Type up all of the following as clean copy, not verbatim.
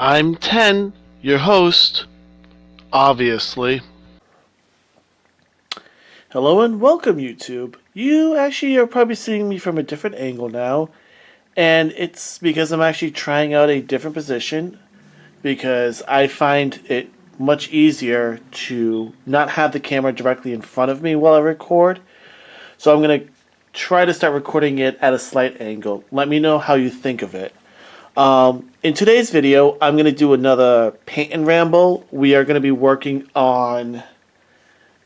I'm 10, your host, obviously. Hello and welcome, YouTube. You actually are probably seeing me from a different angle now, and it's because I'm actually trying out a different position because I find it much easier to not have the camera directly in front of me while I record. So I'm going to try to start recording it at a slight angle. Let me know how you think of it. In today's video, I'm going to do another paint and ramble. We are going to be working on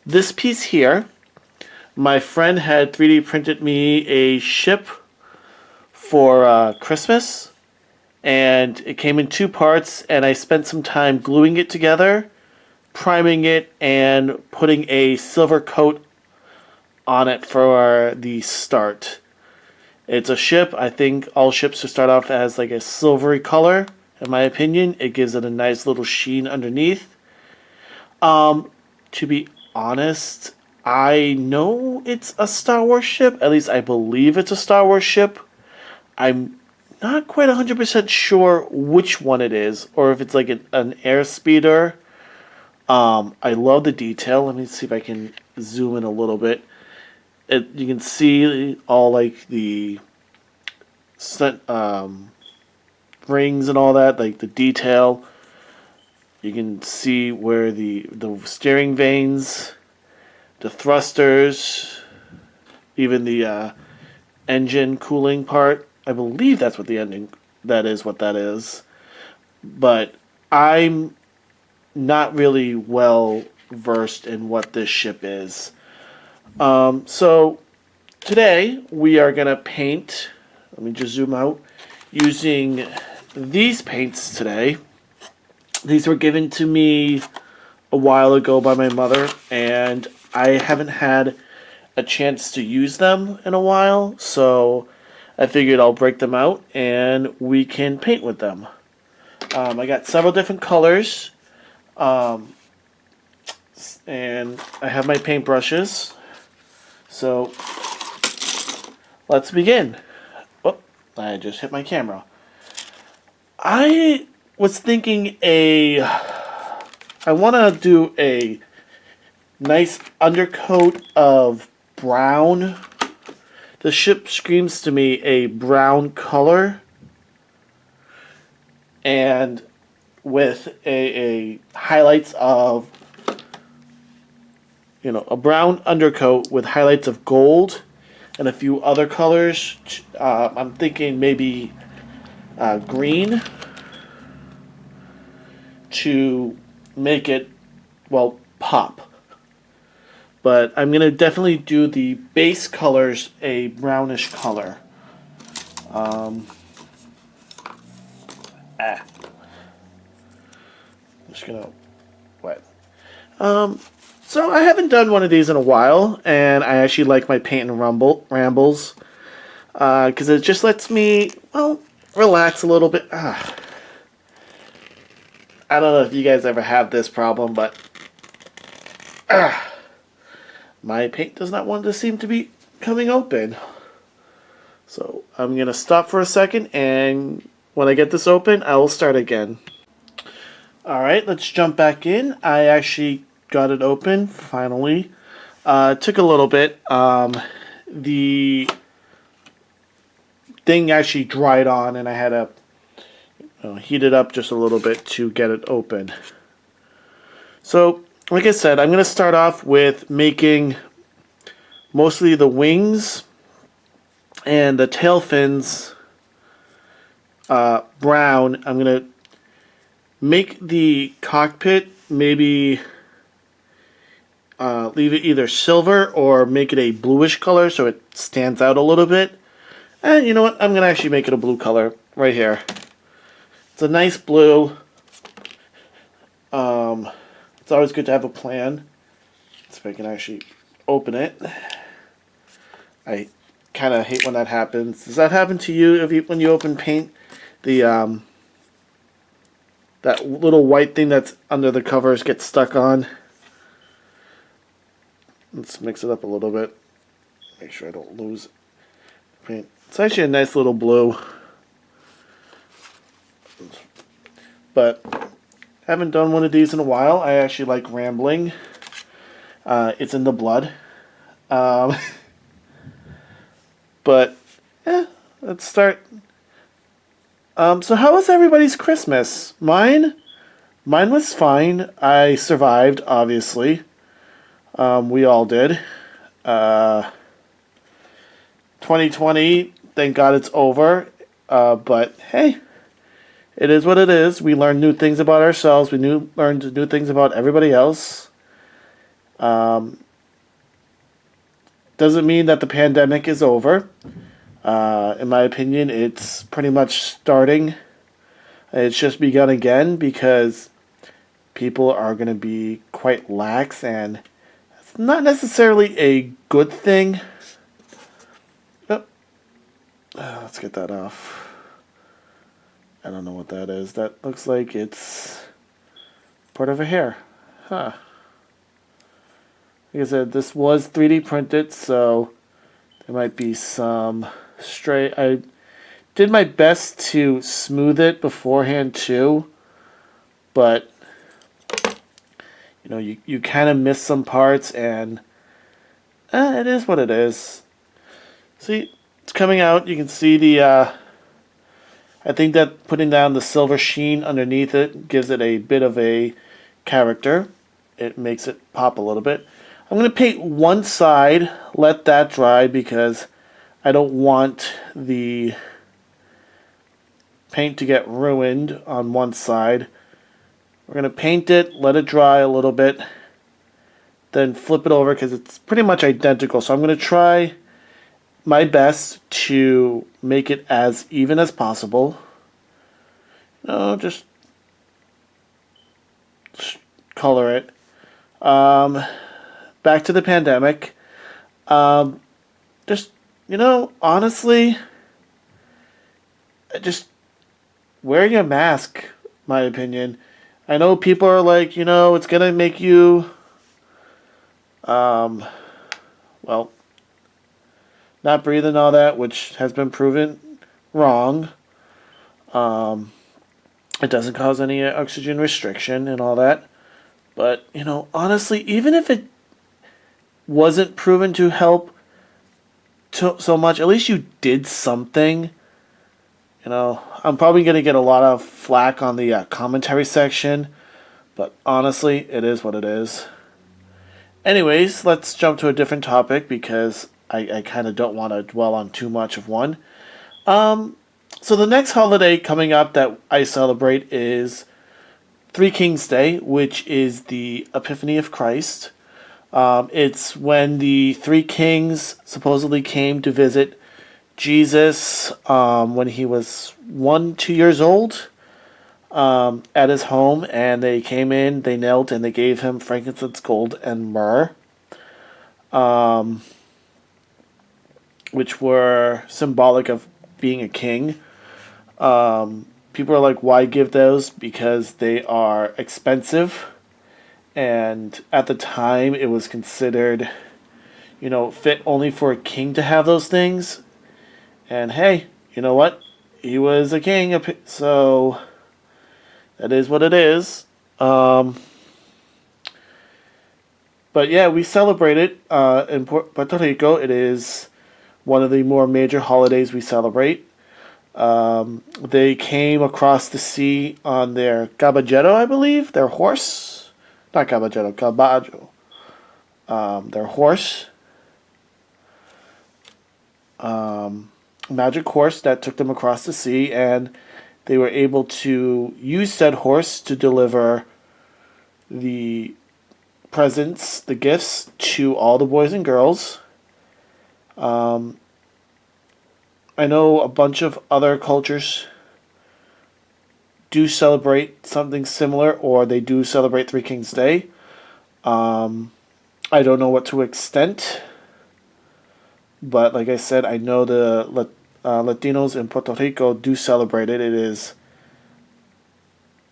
this piece here. My friend had 3D printed me a ship for Christmas, and it came in two parts, and I spent some time gluing it together, priming it, and putting a silver coat on it for the start. It's a ship. I think all ships should start off as like a silvery color. In my opinion, it gives it a nice little sheen underneath. To be honest, I know it's a Star Wars ship. At least I believe it's a Star Wars ship. I'm not quite 100% sure which one it is, or if it's like an air speeder. I love the detail. Let me see if I can zoom in a little bit. You can see all like the rings and all that, like the detail. You can see where the steering vanes, the thrusters, even the engine cooling part. I believe that's what the ending that is what that is. But I'm not really well versed in what this ship is. So today we are gonna paint. Let me just zoom out using these paints today. These were given to me a while ago by my mother, and I haven't had a chance to use them in a while, so I figured I'll break them out and we can paint with them. I got several different colors, and I have my paintbrushes, so let's begin. Oh, I just hit my camera. I was thinking I want to do a nice undercoat of brown. The ship screams to me a brown color, and with a highlights of, a brown undercoat with highlights of gold and a few other colors. I'm thinking maybe green to make it, well, pop. But I'm going to definitely do the base colors a brownish color. Just going to wet. So I haven't done one of these in a while, and I actually like my paint and rambles. Because it just lets me, well, relax a little bit. I don't know if you guys ever have this problem, but my paint does not want to seem to be coming open. So I'm going to stop for a second, and when I get this open, I will start again. Alright, let's jump back in. I actually got it open, finally. It took a little bit. The thing actually dried on, and I had to heat it up just a little bit to get it open. So, like I said, I'm going to start off with making mostly the wings and the tail fins brown. I'm going to make the cockpit maybe leave it either silver or make it a bluish color so it stands out a little bit. And you know what? I'm going to actually make it a blue color right here. It's a nice blue. It's always good to have a plan. Let's see if I can actually open it. I kind of hate when that happens. Does that happen to you when you open paint? The that little white thing that's under the covers gets stuck on. Let's mix it up a little bit. Make sure I don't lose paint. It's actually a nice little blue. but haven't done one of these in a while. I actually like rambling. It's in the blood. Um, but yeah, let's start. So how was everybody's Christmas? Mine was fine. I survived, obviously. We all did. 2020, thank God it's over. But hey, it is what it is. We learned new things about ourselves. Learned new things about everybody else. Doesn't mean that the pandemic is over. In my opinion, it's pretty much starting. It's just begun again because people are going to be quite lax, and it's not necessarily a good thing. Oh, let's get that off. I don't know what that is. That looks like it's part of a hair. Huh. Like I said, this was 3D printed, so there might be some stray. I did my best to smooth it beforehand too, but you kind of miss some parts, and it is what it is. See, it's coming out. You can see the. I think that putting down the silver sheen underneath it gives it a bit of a character. It makes it pop a little bit. I'm going to paint one side, let that dry because I don't want the paint to get ruined on one side. We're going to paint it, let it dry a little bit, then flip it over because it's pretty much identical. So I'm going to try my best to make it as even as possible. Just color it. Back to the pandemic. Honestly, just wear your mask, my opinion. I know people are like, it's going to make you, not breathe and all that, which has been proven wrong. It doesn't cause any oxygen restriction and all that. But, honestly, even if it wasn't proven to help so much, at least you did something. I'm probably going to get a lot of flack on the commentary section, but honestly, it is what it is. Anyways, let's jump to a different topic because I kind of don't want to dwell on too much of one. So the next holiday coming up that I celebrate is Three Kings Day, which is the Epiphany of Christ. It's when the three kings supposedly came to visit Jesus when he was 2 years old at his home, and they came in, they knelt, and they gave him frankincense, gold, and myrrh, which were symbolic of being a king. People are like, why give those? Because they are expensive, and at the time it was considered, fit only for a king to have those things. And hey, you know what? He was a king, so that is what it is. But yeah, we celebrate it in Puerto Rico. It is one of the more major holidays we celebrate. They came across the sea on their caballero, I believe, their horse. Not caballero, caballo. Their horse. Magic horse that took them across the sea, and they were able to use said horse to deliver the presents, the gifts, to all the boys and girls. I know a bunch of other cultures do celebrate something similar, or they do celebrate Three Kings Day. I don't know what to extent, but like I said, I know the Latinos in Puerto Rico do celebrate it. It is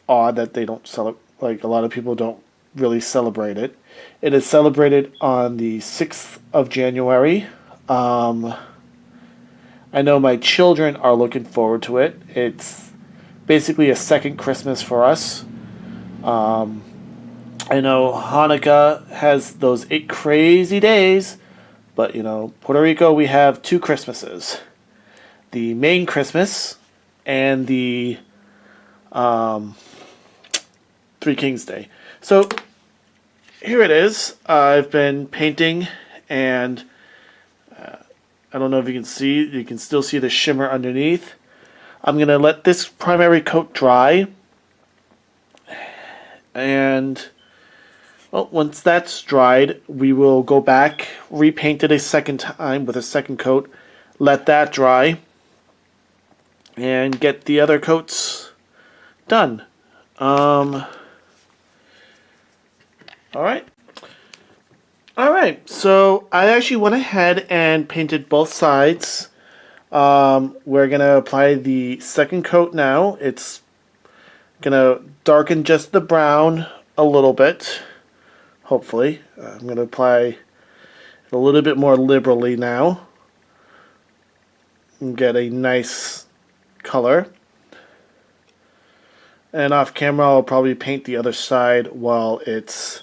odd that they don't celebrate. Like, a lot of people don't really celebrate it. It is celebrated on the 6th of January. I know my children are looking forward to it. It's basically a second Christmas for us. I know Hanukkah has those 8 crazy days, but Puerto Rico, we have 2 Christmases: the main Christmas and the Three Kings Day. So here it is. I've been painting, and I don't know if you can see. You can still see the shimmer underneath. I'm gonna let this primary coat dry, and well, once that's dried, we will go back, repaint it a second time with a second coat, let that dry, and get the other coats done. All right. All right. So I actually went ahead and painted both sides. We're gonna apply the second coat now. It's gonna darken just the brown a little bit. Hopefully, I'm gonna apply it a little bit more liberally now and get a nice color. And off camera, I'll probably paint the other side while this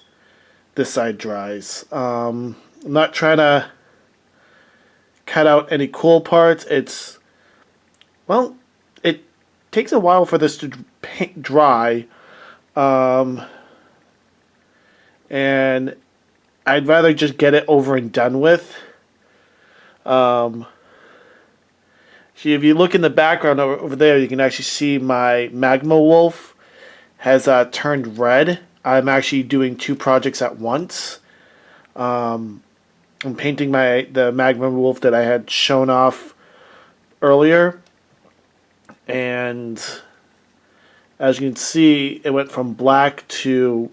side dries. I'm not trying to cut out any cool parts. Well, it takes a while for this to dry. And I'd rather just get it over and done with. See, if you look in the background over there, you can actually see my Magma Wolf has turned red. I'm actually doing 2 projects at once. I'm painting the Magma Wolf that I had shown off earlier, and as you can see, it went from black to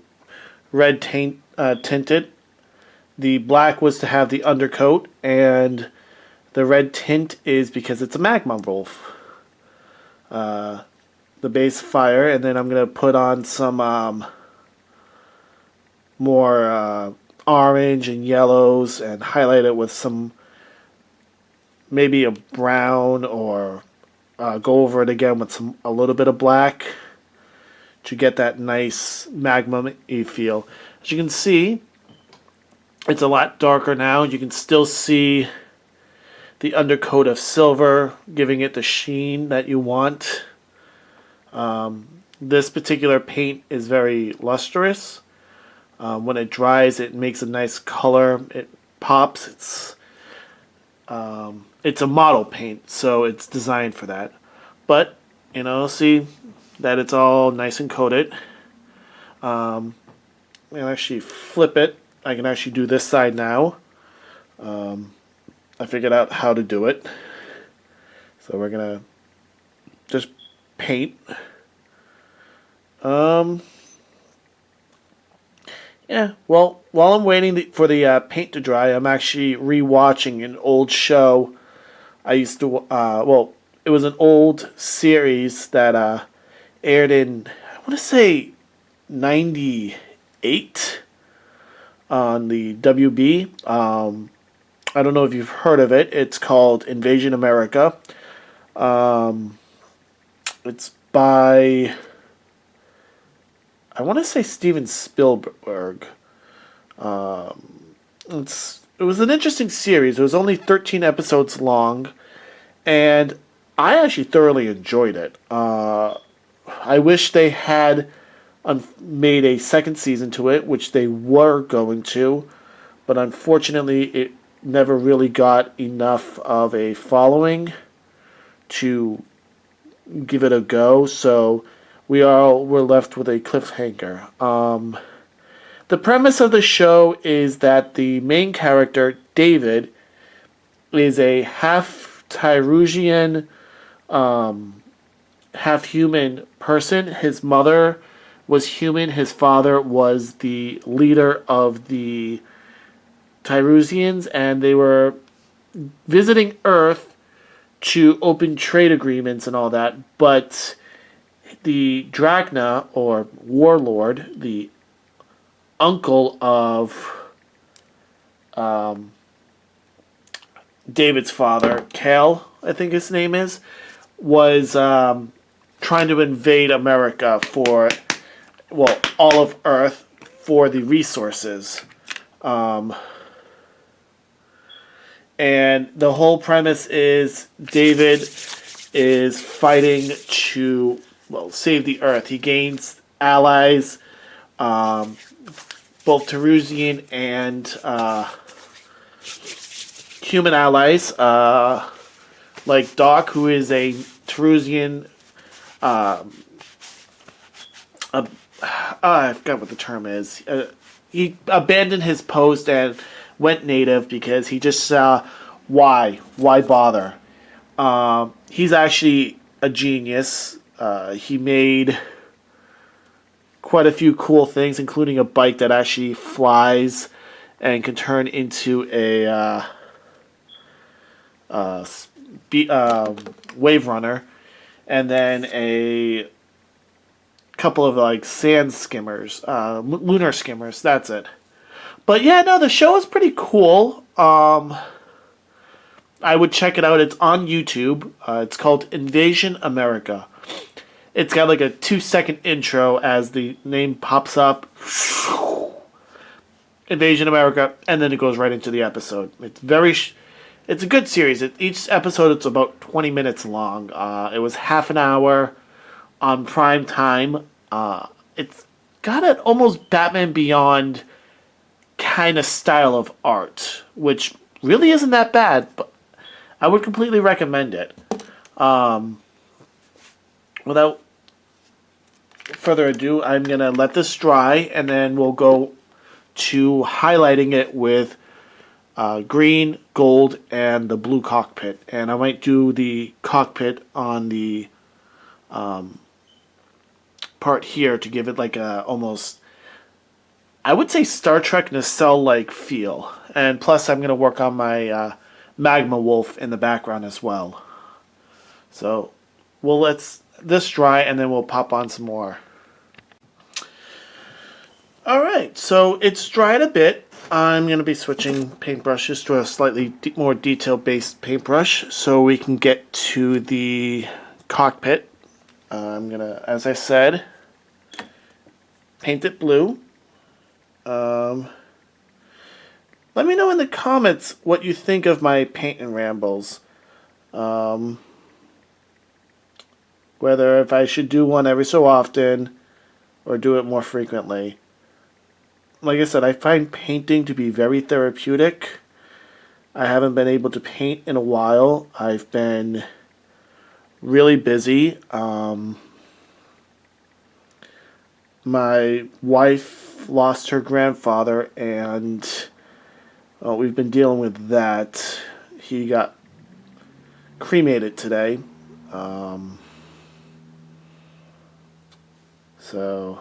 red tinted. The black was to have the undercoat, and the red tint is because it's a Magma Wolf. The base fire, and then I'm going to put on some more orange and yellows and highlight it with some, maybe a brown, or go over it again with a little bit of black to get that nice magma-y feel. As you can see, it's a lot darker now. You can still see the undercoat of silver, giving it the sheen that you want. This particular paint is very lustrous. When it dries, it makes a nice color. It pops. It's a model paint, so it's designed for that. But see that it's all nice and coated. And actually flip it. I can actually do this side now. I figured out how to do it. So we're gonna just paint. Yeah, well, while I'm waiting for the paint to dry, I'm actually rewatching an old show. I used to, it was an old series that aired in, I want to say, 98 on the WB. I don't know if you've heard of it. It's called Invasion America. It's by, I want to say, Steven Spielberg. It was an interesting series. It was only 13 episodes long, and I actually thoroughly enjoyed it. I wish they had made a second season to it, which they were going to, but unfortunately it never really got enough of a following to give it a go, so we're left with a cliffhanger. The premise of the show is that the main character, David, is a half Tyrusian, half human person. His mother was human. His father was the leader of the Tyrusians, and they were visiting Earth to open trade agreements and all that, but the Drachna, or warlord, the uncle of David's father, Cal, I think his name is, was trying to invade America for, well, all of Earth for the resources. And the whole premise is David is fighting to, well, save the Earth. He gains allies, both Terusian and human allies, like Doc, who is a Terusian. I forgot what the term is. He abandoned his post and went native because he just saw why bother. He's actually a genius. He made quite a few cool things, including a bike that actually flies and can turn into a wave runner, and then a couple of like sand skimmers, lunar skimmers. That's it. But yeah, no, the show is pretty cool. I would check it out. It's on YouTube. It's called Invasion America. It's got like a 2-second intro as the name pops up. Invasion America, and then it goes right into the episode. It's a good series. Each episode, it's about 20 minutes long. It was half an hour on prime time. It's got an almost Batman Beyond kind of style of art, which really isn't that bad, but I would completely recommend it. Without further ado, I'm going to let this dry, and then we'll go to highlighting it with green, gold, and the blue cockpit. And I might do the cockpit on the part here to give it like a almost, I would say, Star Trek nacelle-like feel. And plus, I'm going to work on my Magma Wolf in the background as well. So we'll let this dry, and then we'll pop on some more. Alright, so it's dried a bit. I'm going to be switching paintbrushes to a slightly more detail-based paintbrush so we can get to the cockpit. I'm going to, as I said, paint it blue. Let me know in the comments what you think of my painting rambles. Whether if I should do one every so often or do it more frequently. Like I said, I find painting to be very therapeutic. I haven't been able to paint in a while. I've been really busy. My wife lost her grandfather, and we've been dealing with that. He got cremated today. So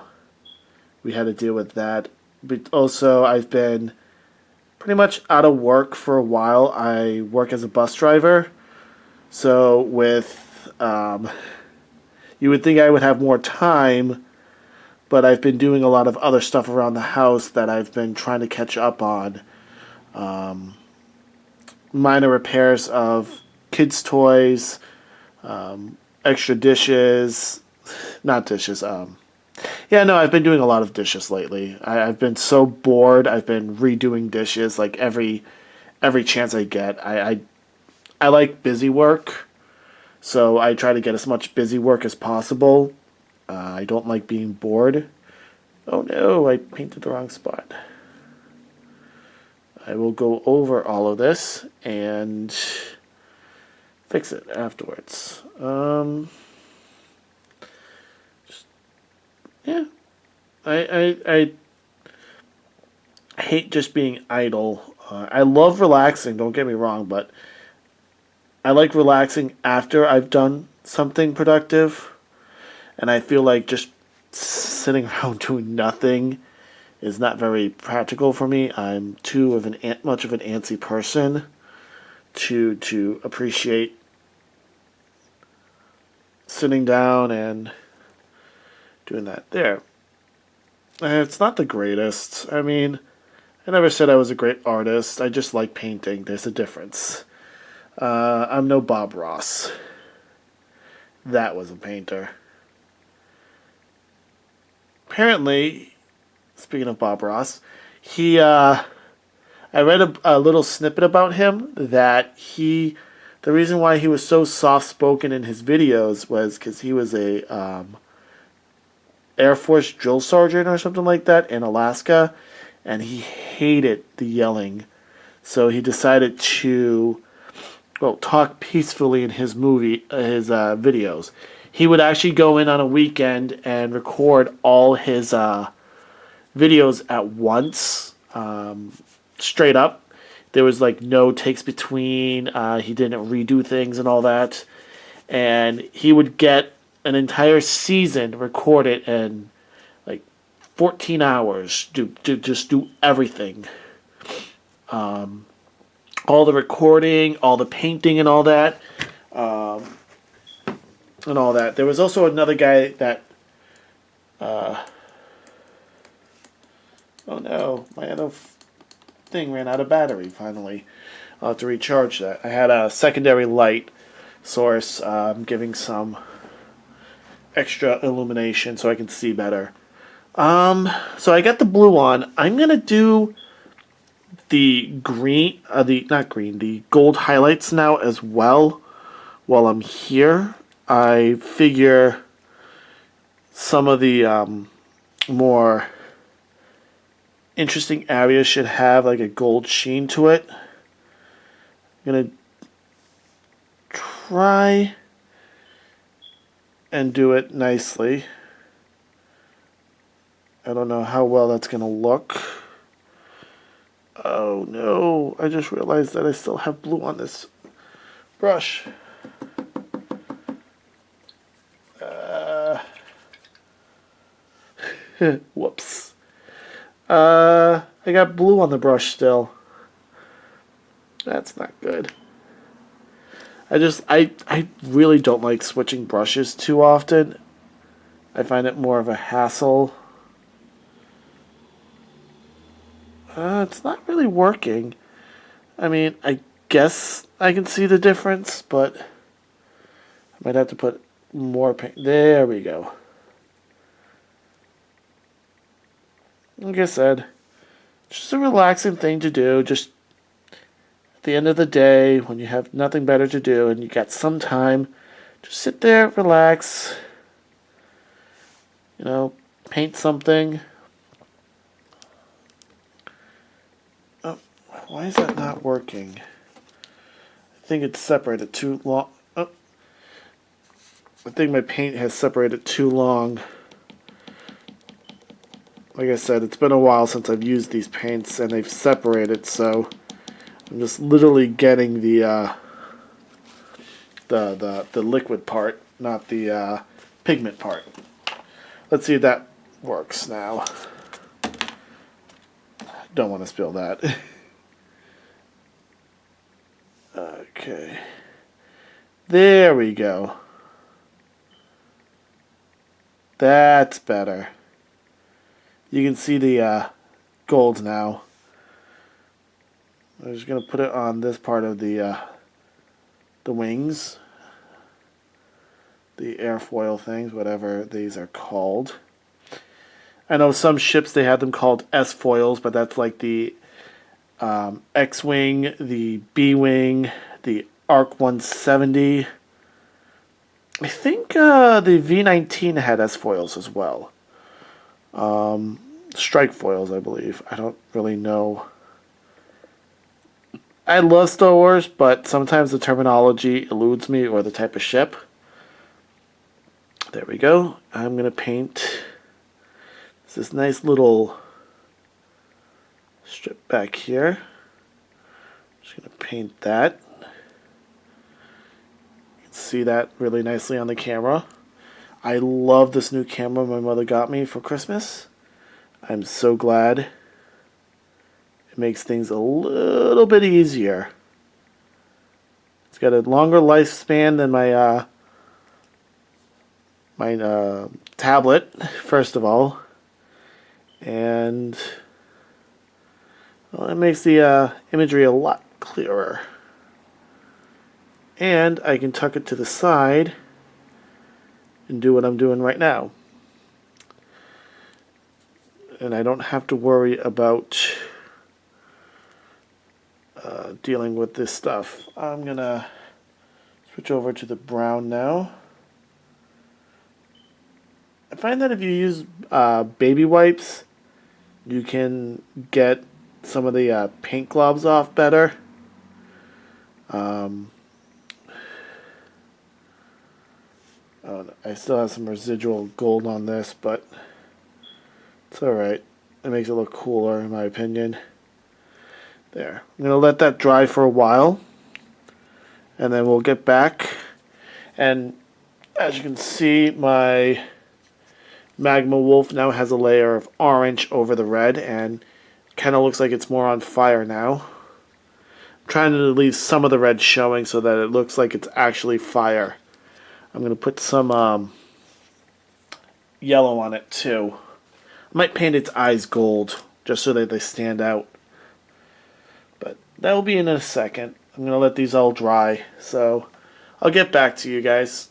we had to deal with that. But also, I've been pretty much out of work for a while. I work as a bus driver. So with, you would think I would have more time, but I've been doing a lot of other stuff around the house that I've been trying to catch up on. Minor repairs of kids' toys, extra dishes, not dishes, yeah, no, I've been doing a lot of dishes lately. I've been so bored. I've been redoing dishes like every chance I get. I like busy work, so I try to get as much busy work as possible. I don't like being bored. Oh no, I painted the wrong spot. I will go over all of this and fix it afterwards. Yeah, I hate just being idle. I love relaxing, don't get me wrong, but I like relaxing after I've done something productive. And I feel like just sitting around doing nothing is not very practical for me. I'm too much of an antsy person to appreciate sitting down and doing that. There. It's not the greatest. I mean, I never said I was a great artist. I just like painting. There's a difference. I'm no Bob Ross. That was a painter. apparently, speaking of Bob Ross, I read a little snippet about him that the reason why he was so soft spoken in his videos was because he was a Air Force drill sergeant or something like that in Alaska, and he hated the yelling. So he decided to, well, talk peacefully in his videos. He would actually go in on a weekend and record all his videos at once, straight up. There was like no takes between. He didn't redo things and all that, and he would get an entire season recorded in like 14 hours to just do everything. All the recording, all the painting, and all that. And all that. There was also another guy that. Oh no, my other thing ran out of battery finally. I'll have to recharge that. I had a secondary light source giving some extra illumination so I can see better. So I got the blue on. I'm gonna do the the gold highlights now as well while I'm here. I figure some of the more interesting areas should have like a gold sheen to it. I'm gonna try and do it nicely. I don't know how well that's gonna look. Oh no, I just realized that I still have blue on this brush. Whoops. I got blue on the brush still. That's not good. I really don't like switching brushes too often. I find it more of a hassle. It's not really working. I mean, I guess I can see the difference, but I might have to put more paint. There we go. Like I said, just a relaxing thing to do. Just at the end of the day, when you have nothing better to do and you got some time, just sit there, relax. You know, paint something. Oh, why is that not working? I think it's separated too long. Oh, I think my paint has separated too long. Like I said, it's been a while since I've used these paints and they've separated, so I'm just literally getting the liquid part, not the pigment part. Let's see if that works now. Don't want to spill that. Okay. There we go. That's better. You can see the gold now. I'm just going to put it on this part of the wings. The airfoil things, whatever these are called. I know some ships, they have them called S-foils, but that's like the X-wing, the B-wing, the ARC 170. I think the V-19 had S-foils as well. Strike foils, I believe. I don't really know. I love Star Wars, but sometimes the terminology eludes me or the type of ship. There we go. I'm going to paint this nice little strip back here. Just going to paint that. You can see that really nicely on the camera. I love this new camera my mother got me for Christmas. I'm so glad. It makes things a little bit easier. It's got a longer lifespan than my tablet, first of all. And well, it makes the imagery a lot clearer. And I can tuck it to the side and do what I'm doing right now. and I don't have to worry about dealing with this stuff. I'm gonna switch over to the brown now. I find that if you use baby wipes, you can get some of the paint globs off better. Oh, I still have some residual gold on this, but it's alright. It makes it look cooler, in my opinion. There. I'm going to let that dry for a while, and then we'll get back. And as you can see, my Magma Wolf now has a layer of orange over the red, and kind of looks like it's more on fire now. I'm trying to leave some of the red showing so that it looks like it's actually fire. I'm going to put some yellow on it too. I might paint its eyes gold just so that they stand out. But that will be in a second. I'm going to let these all dry. So I'll get back to you guys.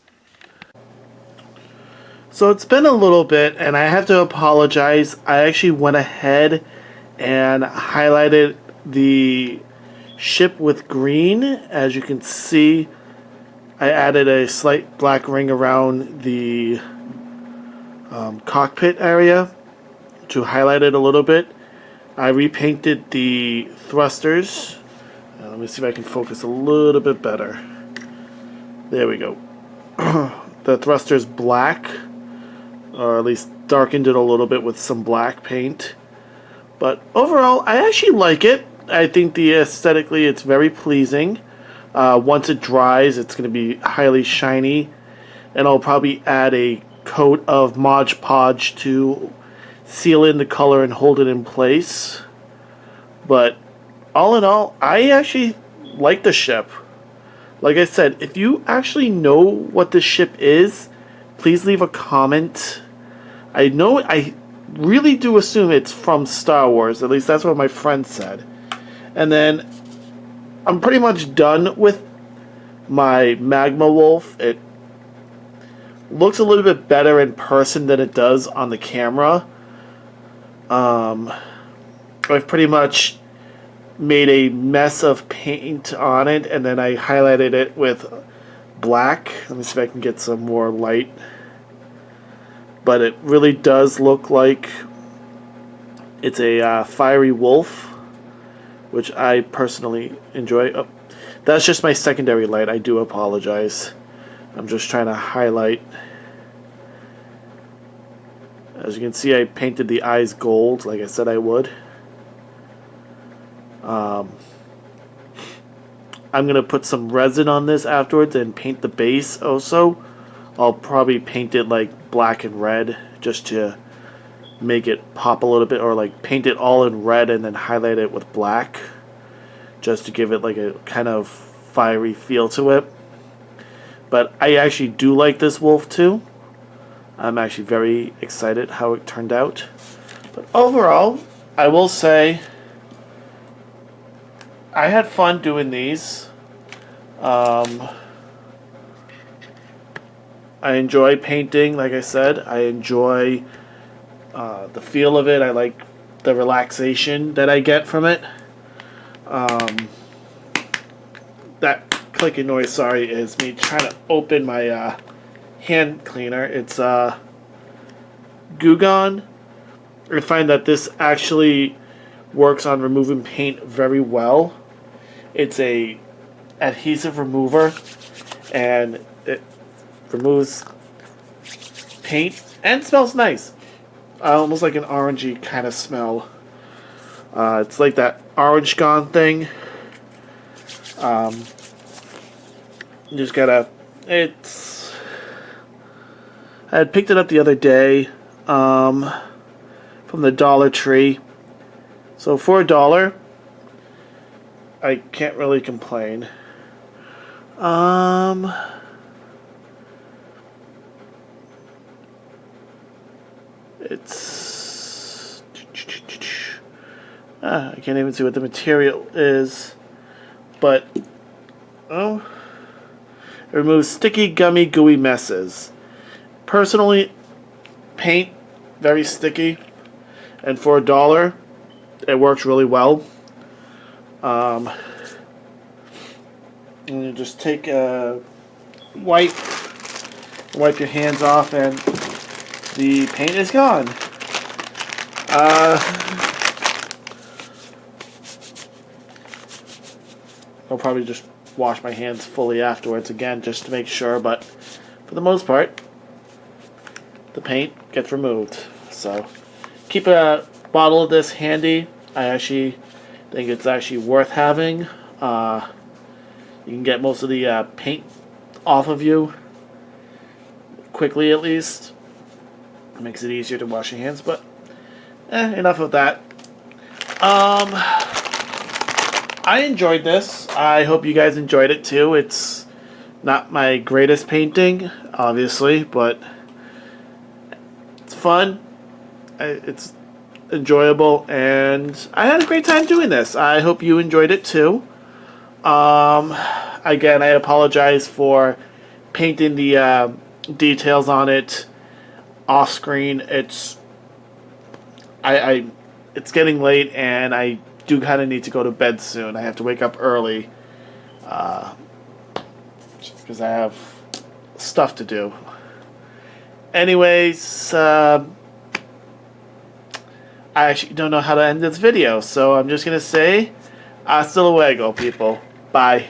So it's been a little bit, and I have to apologize. I actually went ahead and highlighted the ship with green. As you can see, I added a slight black ring around the cockpit area to highlight it a little bit. I repainted the thrusters. Let me see if I can focus a little bit better. There we go. The thrusters black, or at least darkened it a little bit with some black paint. But overall, I actually like it. I think the aesthetically it's very pleasing. Once it dries, it's going to be highly shiny, and I'll probably add a coat of Mod Podge to seal in the color and hold it in place. But all in all, I actually like the ship. Like I said, if you actually know what this ship is, please leave a comment. I really do assume it's from Star Wars. At least that's what my friend said. And then I'm pretty much done with my Magma Wolf. It looks a little bit better in person than it does on the camera. I've pretty much made a mess of paint on it, and then I highlighted it with black. Let me see if I can get some more light. But it really does look like it's a fiery wolf, which I personally enjoy. Oh, that's just my secondary light. I do apologize. I'm just trying to highlight. As you can see, I painted the eyes gold, like I said I would. I'm going to put some resin on this afterwards and paint the base also. I'll probably paint it like black and red just to make it pop a little bit, or like paint it all in red and then highlight it with black just to give it like a kind of fiery feel to it. But I actually do like this wolf too. I'm actually very excited how it turned out. But overall, I will say I had fun doing these. I enjoy painting, like I said. I enjoy the feel of it. I like the relaxation that I get from it. That clicking noise, sorry, is me trying to open my hand cleaner. It's Goo Gone. I find that this actually works on removing paint very well. It's a adhesive remover, and it removes paint and smells nice. Almost like an orangey kind of smell. It's like that Orange Gone thing. You just gotta. I had picked it up the other day from the Dollar Tree. So for $1, I can't really complain. It's I can't even see what the material is, but it removes sticky, gummy, gooey messes. Personally, paint very sticky, and for $1, it works really well. And you just take a wipe your hands off, and the paint is gone. I'll probably just wash my hands fully afterwards again just to make sure, but for the most part, the paint gets removed. So keep a bottle of this handy. I actually think it's actually worth having. You can get most of the paint off of you quickly, at least. It makes it easier to wash your hands, but enough of that. I enjoyed this. I hope you guys enjoyed it too. It's not my greatest painting, obviously, but it's fun. It's enjoyable, and I had a great time doing this. I hope you enjoyed it too. Again, I apologize for painting the details on it off screen. It's getting late, and I do kind of need to go to bed soon. I have to wake up early because I have stuff to do. Anyways, I actually don't know how to end this video, so I'm just going to say, hasta luego, people. Bye.